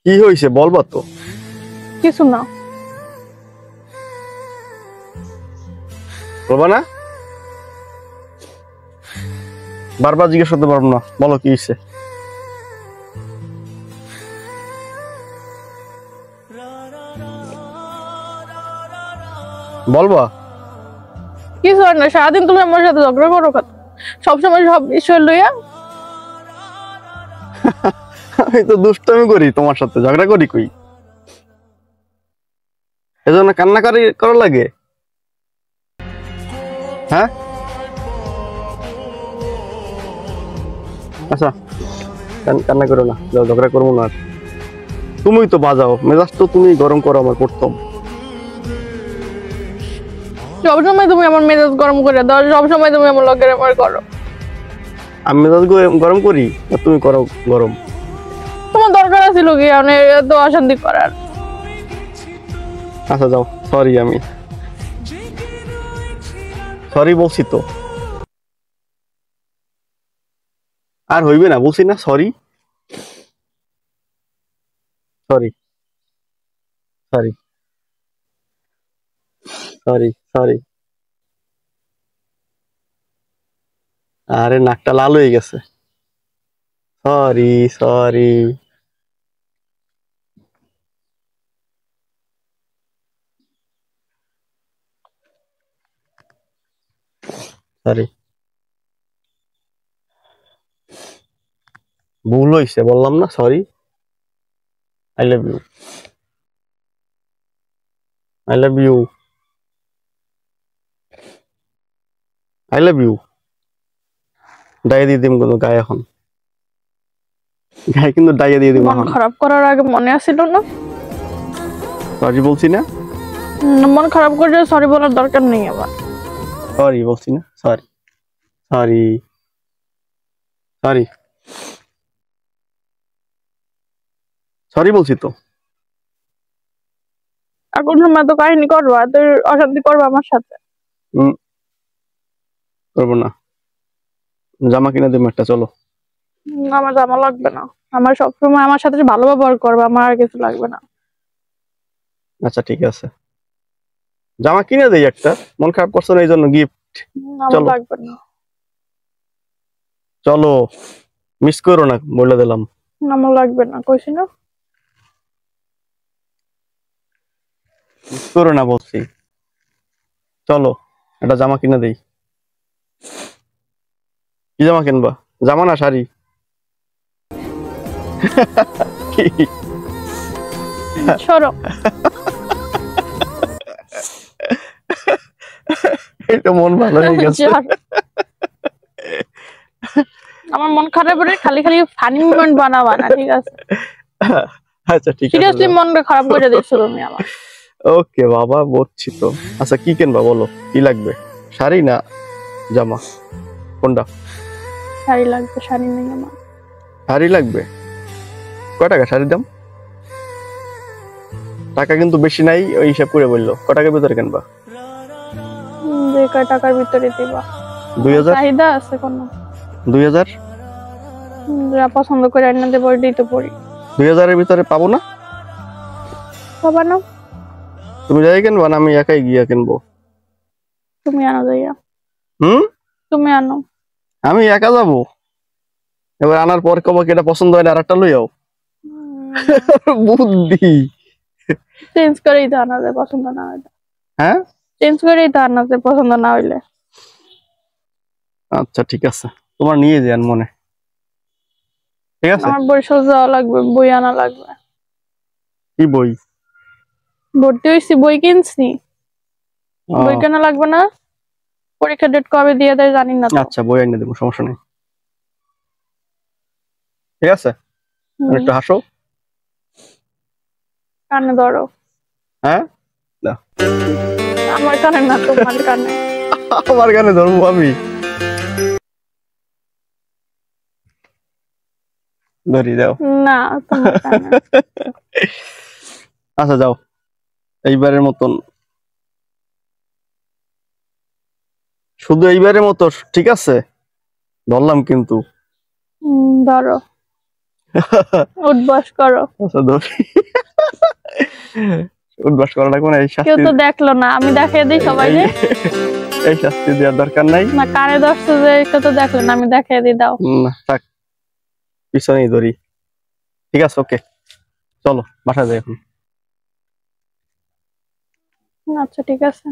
কি হয়েছে বলবা তো? কিছু না। বলবা না? বারবার জিজ্ঞেস করতে পারবো না, বলো কি হয়েছে? বলবা? কিছু আর না, সারাদিন তুমি আমার সাথে ঝগড়া করো কত, সবসময় সব বিষয় লইয়া। আমি তো দুষ্টামি করি, তোমার সাথে ঝগড়া করি কই? এজন্য কান্না করা লাগে? হ্যাঁ আচ্ছা, কান্না করো না, যাও, ঝগড়া করবো না আর। তুমি তো বাজাও, মেজাজ তো তুমি গরম করো আমার প্রথম। সবসময় তুমি আমার মেজাজ গরম করে দাও, সবসময় তুমি আমার লগে আমার করো। আমি মেজাজ গরম করি আর তুমি করো গরম? তোমার দরকার ছিল কি মানে এত অশান্তি করার? আচ্ছা যাও, সরি, আমি সরি বলছি তো, আর হইবে না, বলছি না sorry. Sorry sorry sorry sorry. আরে নাকটা লাল হয়ে গেছে। Sorry sorry sorry. ভুল হয়েছে, বললাম না sorry. I love you, I love you, I love you. ডাইয়ে দিয়ে দিম কিন্তু গায়ে, এখন গায়ে কিন্তু ডাইয়ে দিয়ে দিম মন এখন। খারাপ করার আগে মনে আসছিল না? সরি বলছি না? মন খারাপ করে সরি বলার দরকার নেই আবার। সরি বলছি না? সরি সরি সরি সরি বলছি তো। আর কোন সময় তো কাহিনী করবা, তো অশান্তি করবা আমার সাথে? করবো না। জামা কিনে দিম একটা, চলো। আমার জামা লাগবে না, আমার সবসময় আমার সাথে ভালো ব্যবহার করবে, আমার আর কিছু লাগবে না। আচ্ছা ঠিক আছে, জামা কিনে দেই একটা, মন খারাপ করছো না এই জন্য গিফট। আমার চলো লাগবে না। চলো, মিস করো না বলে দিলাম। আমার লাগবে না, কইছি না? মিস করো না বলছি, চলো একটা জামা কিনে দেই। কি জামা কিনবা? জামা না শাড়ি? কি? সরো। এই তো মন ভালো হয়ে গেছে। আমার মন খারাপ করে খালি খালি ফানি মোমেন্ট বানাবা না, ঠিক আছে? আচ্ছা ঠিক আছে, সিরিয়াসলি মনটা খারাপ করে দিচ্ছ তুমি আমার। ওকে বাবা, বুঝছি তো। আচ্ছা কি কিনবা বলো, কি লাগবে? শাড়ি না জামা, কোনটা? শাড়ি লাগবে, শাড়ি নেই আমার। শাড়ি লাগবে? কয় টাকা শাড়ির দাম? টাকা কিন্তু বেশি নাই, ওই হিসাব করে বললো। ক টাকার ভিতরে কিনবা? যে কয় টাকার ভিতরে দিবা? 2000? চাহিদা আছে কোনো? 2000? যা পছন্দ করে আইনা দেবো ওইটাই তো পড়ি। 2000 এর ভিতরে পাবো না? বাবা না, তুমি যাই কিনবা না আমি একাই গিয়া কিনবো? তুমি আনো যাইয়া। হুম? তুমি আনো। আমি একা যাবো? এবার আনার পর কব কি এটা পছন্দ হয় না, আর একটা লই যাও। বুদ্ধি। চেঞ্জ করেই তো আনা যায় পছন্দ না হইলে। হ্যাঁ চেঞ্জ করেই তো আনা যায় পছন্দ না হইলে। আচ্ছা ঠিক আছে, তোমার নিয়ে যান মনে, ঠিক আছে? আমার বরিশাল যাওয়া লাগবে, বই আনা লাগবে। কি বই? ভর্তি হয়েছি, বই কিনছি, ও, বই কেনা লাগবে না? পরীক্ষা ডেট কবে দিয়ে দেয় জানি না তো। আচ্ছা বই এনে দেবো, সমস্যা নেই, ঠিক আছে? হুম, একটু হাসো। কানে ধরো। হ্যাঁ দাও। আমার কানে না, তোমার কানে। আমার গানে ধরবো আমি? ধরি দাও। না, তোমার কানে। আচ্ছা যাও, এইবারের মতন, শুধু এইবারের মতো, ঠিক আছে? ধরলাম কিন্তু। ধরো। উঠবস করো। আচ্ছা ধরি, উঠবাস করাটা কোন এই কেউ শাস্তি, তো দেখলো না, আমি দেখিয়ে দিই সবাইকে। এই শাস্তি দেওয়ার দরকার নাই। না কানে দর্শক যে কেউ তো দেখলো না, আমি দেখিয়ে দিই, দাও। না থাক, পিছনেই ধরি। ঠিক আছে, ওকে, চলো বাসা যাই এখন। আচ্ছা ঠিক আছে।